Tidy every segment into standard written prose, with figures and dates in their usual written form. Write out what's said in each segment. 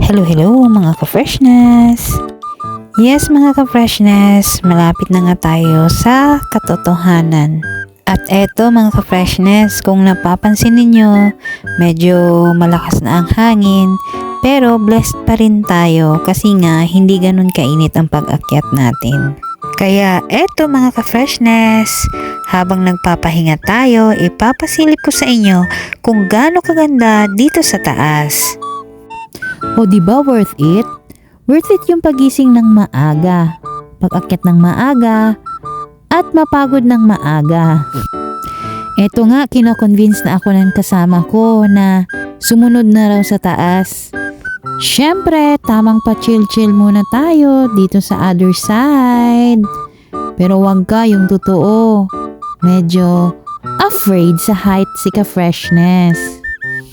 Hello mga ka-freshness! Yes mga ka-freshness, malapit na nga tayo sa katotohanan. At eto mga ka-freshness, kung napapansin ninyo, medyo malakas na ang hangin, pero blessed pa rin tayo kasi nga hindi ganun kainit ang pag-akyat natin. Kaya eto mga ka-freshness, habang nagpapahinga tayo, ipapasilip ko sa inyo kung gaano kaganda dito sa taas. O diba worth it? Worth it yung pagising ng maaga, pag-akyat ng maaga, at mapagod ng maaga. Eto nga, kino-convince na ako ng kasama ko na sumunod na raw sa taas. Syempre, tamang pa-chill-chill muna tayo dito sa other side. Pero wag ka yung totoo. Medyo afraid sa height si ka-freshness.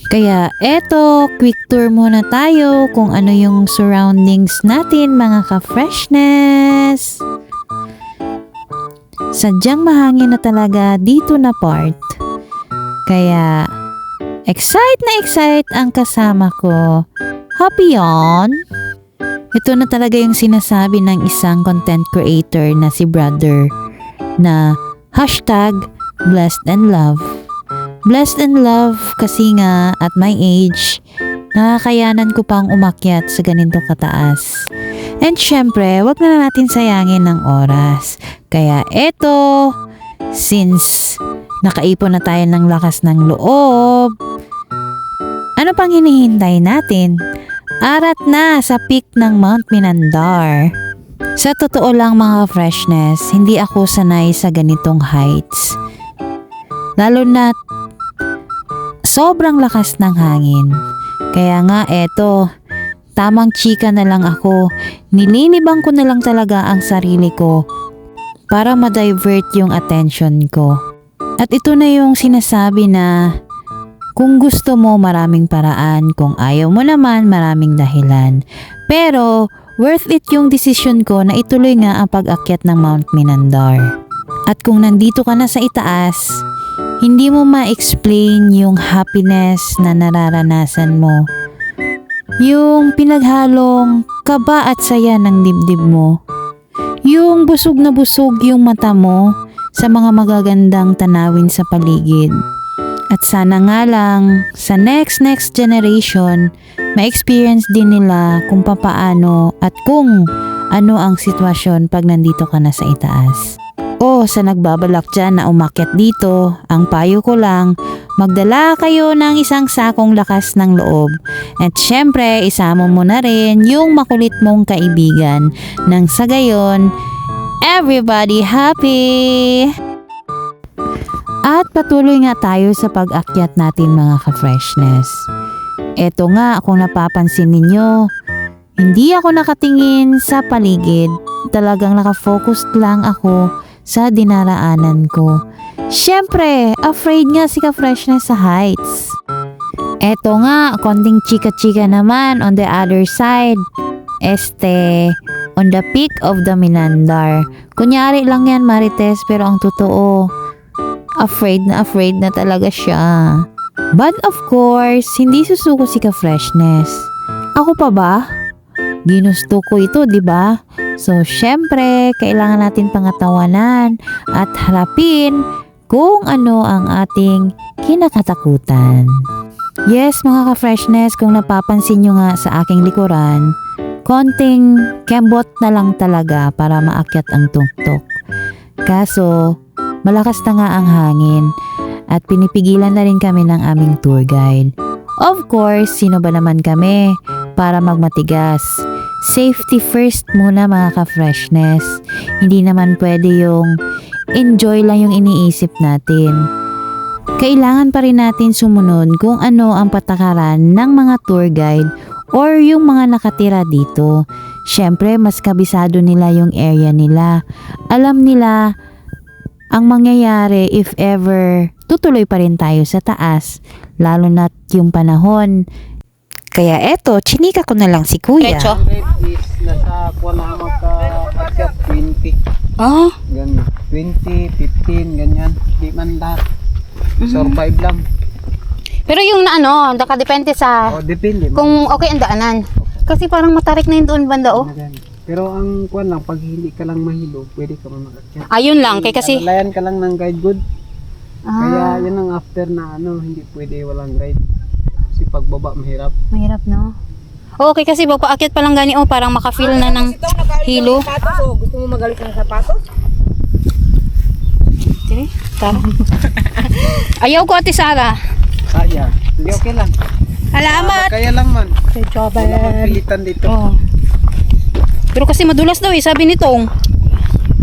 Kaya eto, quick tour muna tayo kung ano yung surroundings natin mga ka-freshness. Sadyang mahangin na talaga dito na part. Kaya excite ang kasama ko. Happy on? Ito na talaga yung sinasabi ng isang content creator na si Brother na #blessed and love. Blessed and love kasi nga at my age, nakakayanan ko pang umakyat sa ganito kataas. And syempre, wag na natin sayangin ng oras. Kaya eto, since nakaipon na tayo ng lakas ng loob, ano pang hinihintay natin? Arat na sa peak ng Mount Minandar. Sa totoo lang mga freshness, hindi ako sanay sa ganitong heights. Lalo na sobrang lakas ng hangin. Kaya nga eto, tamang chika na lang ako. Nilinibang ko na lang talaga ang sarili ko para ma-divert yung attention ko. At ito na yung sinasabi na kung gusto mo maraming paraan, kung ayaw mo naman maraming dahilan. Pero worth it yung desisyon ko na ituloy nga ang pag-akyat ng Mount Minandar. At kung nandito ka na sa itaas, hindi mo ma-explain yung happiness na nararanasan mo. Yung pinaghalong kaba at saya ng dibdib mo. Yung busog na busog yung mata mo sa mga magagandang tanawin sa paligid. At sana nga lang sa next generation, ma-experience din nila kung papaano at kung ano ang sitwasyon pag nandito ka na sa itaas. O sa nagbabalak dyan na umakyat dito, ang payo ko lang, magdala kayo ng isang sakong lakas ng loob. At syempre, isama mo na rin yung makulit mong kaibigan. Nang sa gayon, everybody happy! At patuloy nga tayo sa pag-akyat natin mga ka-freshness. Eto nga, kung napapansin ninyo, hindi ako nakatingin sa paligid. Talagang nakafocus lang ako sa dinaraanan ko. Syempre, afraid nga si ka-freshness sa heights. Eto nga, konting chika-chika naman on the other side. On the peak of the Minandar. Kunyari lang yan Marites, pero ang totoo, afraid na talaga siya. But of course, hindi susuko si ka-freshness. Ako pa ba? Ginusto ko ito, di ba? So, syempre, kailangan natin pangatawanan at harapin kung ano ang ating kinakatakutan. Yes, mga ka-freshness, kung napapansin nyo nga sa aking likuran, konting kembot na lang talaga para maakyat ang tuktok. Kaso, malakas na nga ang hangin at pinipigilan na rin kami ng aming tour guide. Of course, sino ba naman kami para magmatigas? Safety first muna mga ka-freshness. Hindi naman pwede yung enjoy lang yung iniisip natin. Kailangan pa rin natin sumunod kung ano ang patakaran ng mga tour guide or yung mga nakatira dito. Syempre, mas kabisado nila yung area nila. Alam nila ang mangyayari if ever tutuloy pa rin tayo sa taas. Lalo na yung panahon. Kaya eto, chinika ko na lang si Kuya. Pecho? Nasa kuwan na magka-akyat 20. Oh, Ganyan. 20, 15, ganyan. Di man lahat. Survive lang. pero yung na ano, nakadepende sa O, depende. kung okay ang daanan. Kasi parang matarik na yun doon banda, oh. Ganyan. Pero ang kuwan lang, pag hindi ka lang mahilo, pwede ka mamakyat. Ayun lang, kay kasi... Layan ka lang ng guide good. Ah, Kaya yun ang after na ano, hindi pwede walang guide. Kasi pagbaba mahirap. mahirap, no? Okay, kasi pagpaakyat pa lang gani, oh, parang makafeel na ng hilo. Sapatos, gusto mo magalit ng sapatos? Sige, tara. Ayaw ko, Ate Sara. Kaya, hindi okay lang. Salamat! Kaya lang man. Wala kang pilitan dito. Oh. Pero kasi madulas daw eh, sabi ni Tong.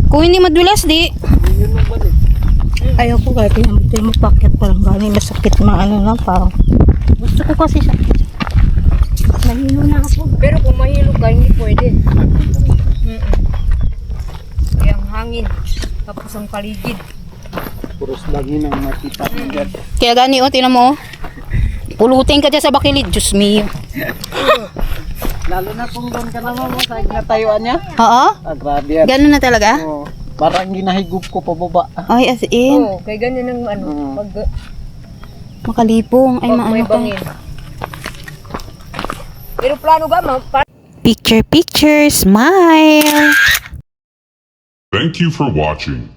Kung hindi madulas, di. Yun lang ba eh. Ayaw ko kahit pinamit mo paket parang gano'n masakit maano lang parang gusto ko kasi sakit. Mahilo na ako. Pero kung mahilo ka hindi pwede. Yung hangin tapos ang paligid. Puros langin ang makita mo dyan. Kaya gani, oh, tinan mo, oh. Pulutin ka dyan sa bakilid. Diyos mio. Lalo na kung doon ka naman mo sa ginatayuan niya. Oo? Ah, grabe yan. Ganun na talaga? Oh, parang ginahigup ko pababa. Ay, as in. Oo, kaya ganyan ang ano, pag Makalipong. Ay, may maano ka. bangin. Pero plano ba Picture, picture, smile! Thank you for watching.